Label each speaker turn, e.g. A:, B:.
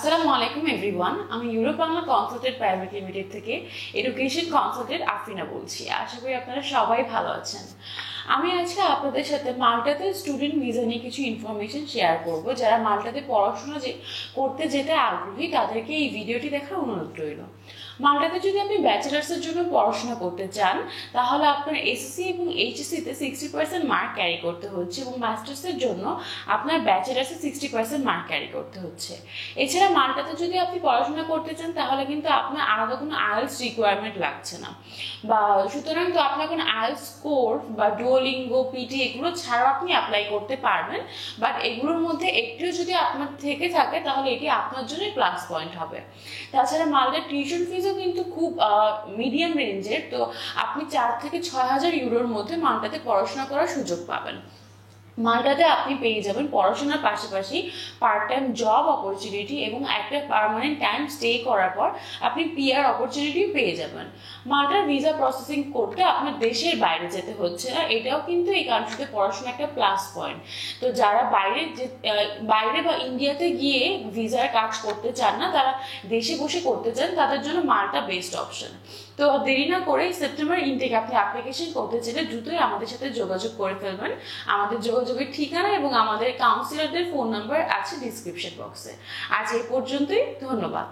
A: আসসালামু আলাইকুম এভরিওয়ান। আমি Europe Bangla consultant private limited থেকে এডুকেশন কনসালটেন্ট আফরিনা বলছি। আশা করি আপনারা সবাই ভালো আছেন। আমি আজকে আপনাদের সাথে মাল্টাতে স্টুডেন্ট ভিসা নিয়ে কিছু ইনফরমেশন শেয়ার করব। যারা মাল্টাতে পড়াশোনা করতে যেতে আগ্রহী তাদেরকে এই ভিডিওটি দেখার অনুরোধ রইল। মাল্টাতে যদি আপনি ব্যাচেলার্সের জন্য পড়াশোনা করতে চান তাহলে আপনার এসএসসি এবং এইচএসসিতে 60% মার্ক ক্যারি করতে হচ্ছে এবং মাস্টার্সের জন্য আপনার ব্যাচেলার্সে 60% মার্ক ক্যারি করতে হচ্ছে। এছাড়া মাল্টাতে যদি আপনি পড়াশোনা করতে চান তাহলে কিন্তু আপনার আলাদা কোনো আইএলটিএস রিকোয়ারমেন্ট লাগছে না, বা সুতরাং তো আপনার কোনো আইএলটিএস স্কোর বা ডুওলিঙ্গো পিটি এগুলো ছাড়াও আপনি অ্যাপ্লাই করতে পারবেন। বাট এগুলোর মধ্যে একটিও যদি আপনার থেকে থাকে তাহলে এটি আপনার জন্য প্লাস পয়েন্ট হবে। তাছাড়া মাল্টার টিউশন ফিজও কিন্তু খুব মিডিয়াম রেঞ্জের, তো আপনি 4 থেকে 6,000 ইউরোর মধ্যে মাল্টাতে পড়াশোনা করার সুযোগ পাবেন। মাল্টাতে আপনি পেয়ে যাবেন পড়াশোনার পাশাপাশি পার্ট টাইম জব অপরচুনিটি এবং একটা পার্মানেন্ট টাইম স্টে করার পর আপনি পিআর অপরচুনিটিও পেয়ে যাবেন। মাল্টার ভিসা প্রসেসিং করতে আপনার দেশের বাইরে যেতে হচ্ছে না, এটাও কিন্তু এই কান্ট্রিতে পড়াশোনা একটা প্লাস পয়েন্ট। তো যারা বাইরে বা ইন্ডিয়াতে গিয়ে ভিসার কাজ করতে চান না, তারা দেশে বসে করতে চান, তাদের জন্য মাল্টা বেস্ট অপশন। তো দেরি না করে সেপ্টেম্বর ইনটেক আপনি অ্যাপ্লিকেশন করতে চাইলে দ্রুতই আমাদের সাথে যোগাযোগ করে ফেলবেন। আমাদের যোগাযোগের ঠিকানা এবং আমাদের কাউন্সিলরদের ফোন নাম্বার আছে ডিসক্রিপশন বক্সে। আজ এই পর্যন্তই, ধন্যবাদ।